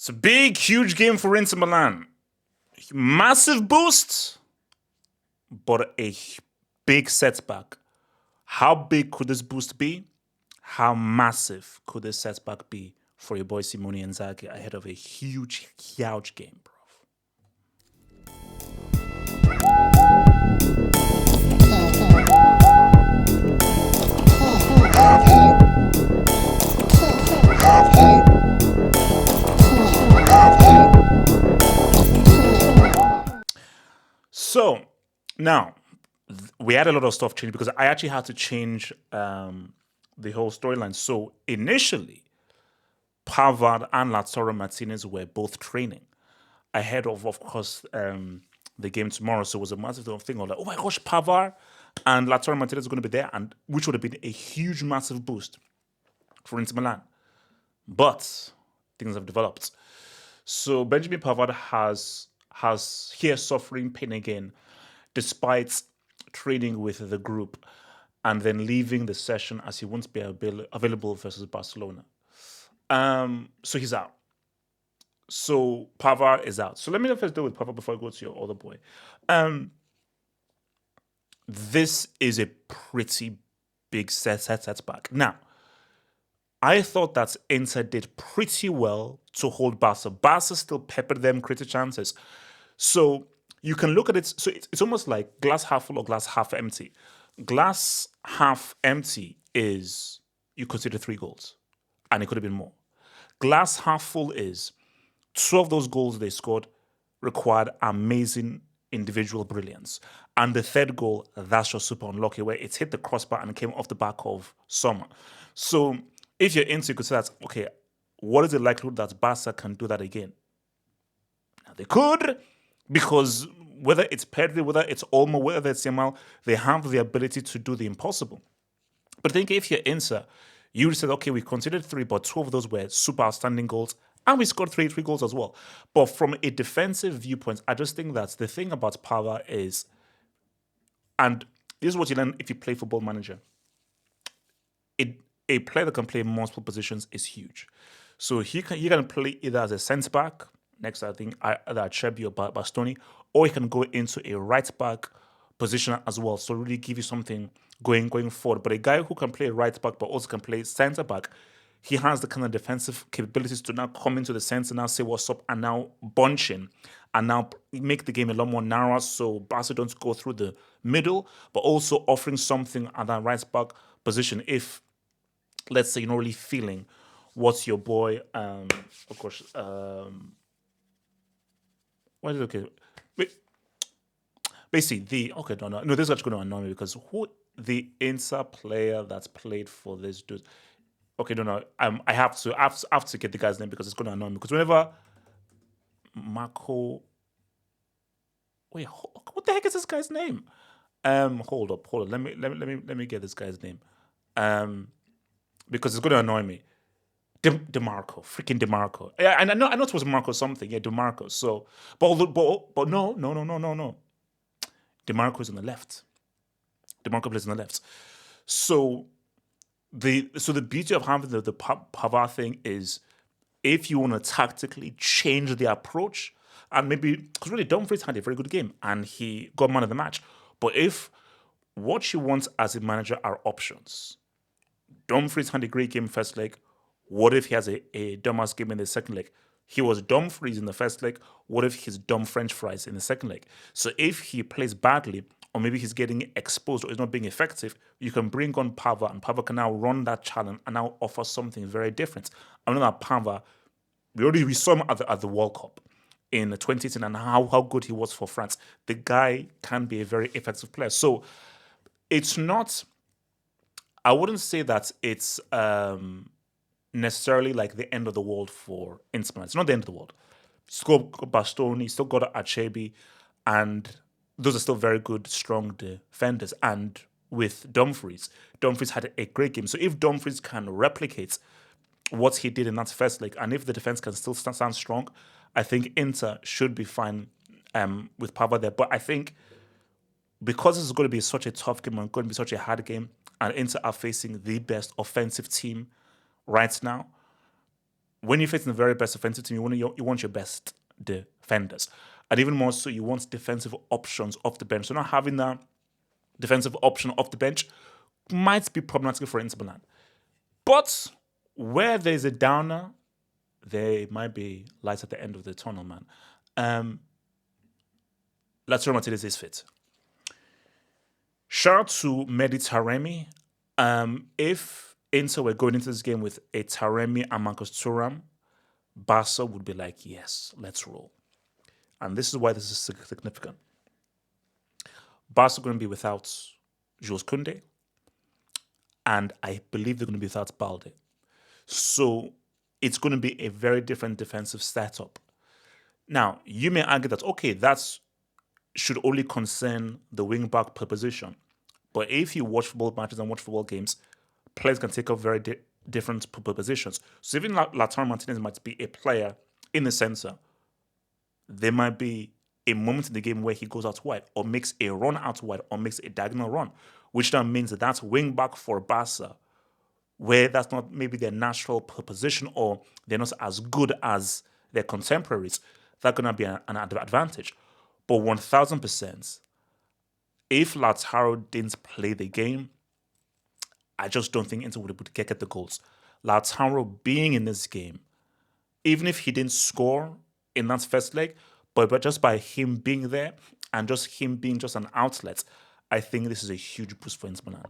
It's a big, huge game for Inter Milan. Massive boost, but a big setback. How big could this boost be? How massive could this setback be for your boy Simone Inzaghi ahead of a huge, huge game, bro? So now we had a lot of stuff change because I actually had to change the whole storyline. So initially, Pavard and Lautaro Martinez were both training ahead of course, the game tomorrow. So it was a massive thing. Like, oh my gosh, Pavar and Lautaro Martinez are going to be there, and which would have been a huge, massive boost for Inter Milan. But things have developed. So Benjamin Pavard has here suffering pain again, despite training with the group and then leaving the session as he won't be available versus Barcelona. So he's out. So Pavar is out. So let me first deal with Pavar before I go to your other boy. This is a pretty big setback. Now, I thought that Inter did pretty well to hold Barca. Barca still peppered them, created chances. So you can look at it. So it's almost like glass half full or glass half empty. Glass half empty is you consider 3 goals, and it could have been more. Glass half full is 2 of those goals they scored required amazing individual brilliance. And the third goal, that's just super unlucky, where it hit the crossbar and came off the back of Sommer. So if you're into, you could say that, okay, what is the likelihood that Barca can do that again? Now, they could, because whether it's Pedri, whether it's Olmo, whether it's Yamal, they have the ability to do the impossible. But I think if you're Inter, you said, okay, we considered 3, but 2 of those were super outstanding goals, and we scored 3 goals as well. But from a defensive viewpoint, I just think that the thing about Pavar is, and this is what you learn if you play Football Manager, a player that can play multiple positions is huge. So he can play either as a centre back, next I think either Acerbi or Bastoni, or he can go into a right back position as well. So really give you something going forward. But a guy who can play right back but also can play centre back, he has the kind of defensive capabilities to now come into the centre, now say what's up, and now bunch in, and now make the game a lot more narrow so Barca don't go through the middle, but also offering something at that right back position if, let's say, you're not really feeling what your boy, of course, what is okay? Wait, basically, no, this is actually going to annoy me because who the Inter player that's played for this dude? Okay, I have to get the guy's name because it's going to annoy me. Because whenever Marco, wait, what the heck is this guy's name? Hold up. Let me get this guy's name. Because it's going to annoy me. DeMarco, freaking DeMarco. Yeah, and I know it was Marco something. Yeah, DeMarco. So, but no. DeMarco is on the left. DeMarco plays on the left. So the beauty of having the Pavard thing is if you want to tactically change the approach, and maybe because really Dumfries had a very good game and he got man of the match. But if what you want as a manager are options, Dumfries had a great game first leg. What if he has a dumbass game in the second leg? He was Dumfries in the first leg. What if he's dumb French fries in the second leg? So if he plays badly, or maybe he's getting exposed or is not being effective, you can bring on Pavar, and Pavar can now run that challenge and now offer something very different. I know that Pavar, we saw him at the World Cup in 2010 and how good he was for France. The guy can be a very effective player. So it's not, I wouldn't say that it's necessarily like the end of the world for Inter Milan. It's not the end of the world. Still got Bastoni, still got Acerbi, and those are still very good, strong defenders. And with Dumfries had a great game. So if Dumfries can replicate what he did in that first leg, and if the defense can still stand strong, I think Inter should be fine with Pavard there. But I think because this is going to be such a tough game and going to be such a hard game, and Inter are facing the best offensive team right now, when you're facing the very best offensive team, you want your best defenders. And even more so, you want defensive options off the bench. So not having that defensive option off the bench might be problematic for Inter Milan. But where there's a downer, there might be light at the end of the tunnel, man. Lautaro Martinez is fit. Shout out to Mehdi Taremi. If Inter were going into this game with a Taremi and Marcus Thuram, Barca would be like, yes, let's roll. And this is why this is significant. Barca are going to be without Jules Koundé, and I believe they're going to be without Balde. So it's going to be a very different defensive setup. Now, you may argue that, okay, that should only concern the wing-back position. But if you watch football matches and watch football games, players can take up very different positions. So even Lautaro Martinez might be a player in the center. There might be a moment in the game where he goes out wide or makes a run out wide or makes a diagonal run, which then means that that's wing-back for Barca, where that's not maybe their natural position or they're not as good as their contemporaries. That's going to be an advantage. But 1,000%, if Lautaro didn't play the game, I just don't think Inter would be able to get the goals. Lautaro being in this game, even if he didn't score in that first leg, but just by him being there and just him being just an outlet, I think this is a huge boost for Inter Milan.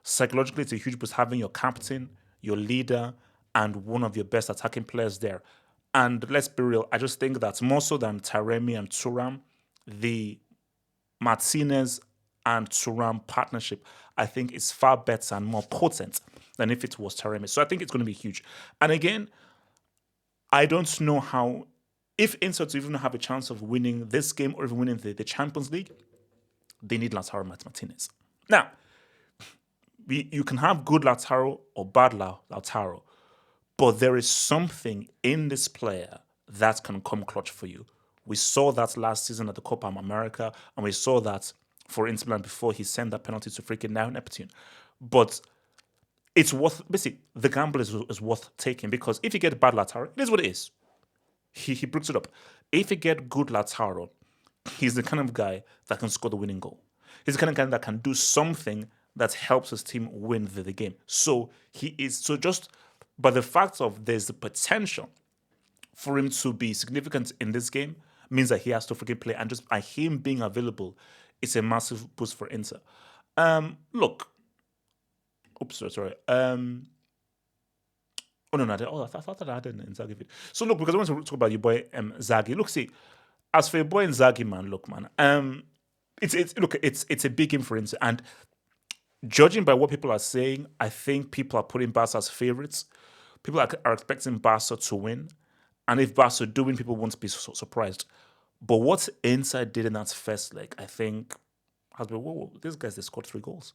Psychologically, it's a huge boost having your captain, your leader, and one of your best attacking players there. And let's be real, I just think that more so than Taremi and Thuram, the Martinez and Thuram partnership, I think is far better and more potent than if it was Taremi. So I think it's going to be huge. And again, I don't know how, if Inter to even have a chance of winning this game or even winning the Champions League, they need Lautaro Martinez. Now, you can have good Lautaro or bad Lautaro, but there is something in this player that can come clutch for you. We saw that last season at the Copa America, and we saw that for Inter Milan before he sent that penalty to freaking Neptune. But it's worth, basically, the gamble is worth taking, because if you get bad Lautaro, it is what it is. He brings it up. If you get good Lautaro, he's the kind of guy that can score the winning goal. He's the kind of guy that can do something that helps his team win the game. So just by the fact of there's the potential for him to be significant in this game means that he has to freaking play, and just by him being available, it's a massive boost for Inter. Look. Oops, sorry. I thought that I had an Inzaghi video. So look, because I want to talk about your boy Inzaghi. Look, see, as for your boy Inzaghi, man, look, man, it's a big game for Inter, and judging by what people are saying, I think people are putting Barca as favourites. People are expecting Barca to win, and if Barca do win, people won't be so surprised. But what Inter did in that first leg, I think, has been, whoa, these guys, they scored 3 goals.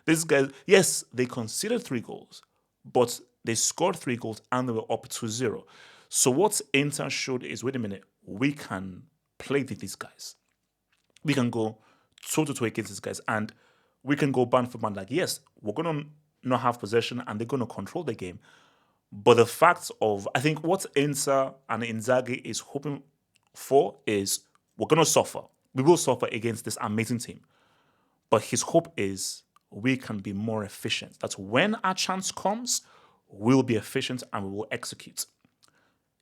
These guys, yes, they conceded 3 goals, but they scored 3 goals and they were up 2-0. So what Inter showed is, wait a minute, we can play with these guys. We can go toe-to-toe against these guys, and we can go band for band. Like, yes, we're going to not have possession and they're going to control the game. But the fact of, I think what Inter and Inzaghi is hoping for is, we're going to suffer. We will suffer against this amazing team. But his hope is we can be more efficient. That when our chance comes, we'll be efficient and we will execute.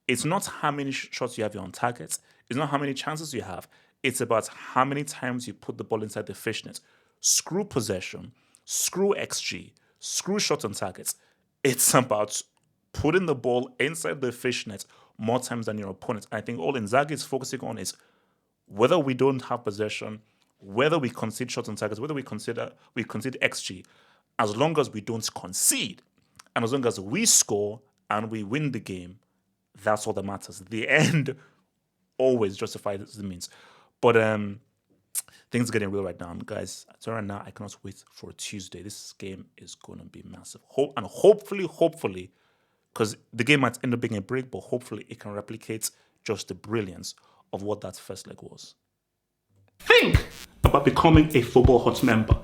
It's not how many shots you have on target. It's not how many chances you have. It's about how many times you put the ball inside the fishnet. Screw possession, screw XG, screw shots on targets. It's about putting the ball inside the fishnet more times than your opponent. I think all Inzaghi is focusing on is whether we don't have possession, whether we concede shots on targets, whether we concede XG, as long as we don't concede, and as long as we score and we win the game, that's all that matters. The end always justifies the means. But things are getting real right now, guys. So right now, I cannot wait for Tuesday. This game is going to be massive. And hopefully, because the game might end up being a break, but hopefully it can replicate just the brilliance of what that first leg was. Think about becoming a Football Hut member.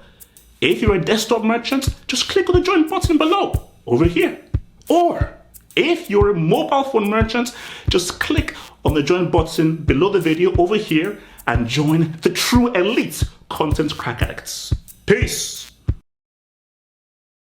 If you're a desktop merchant, just click on the join button below, over here. Or If you're a mobile phone merchant, just click on the join button below the video over here and join the true elite content crack addicts. Peace.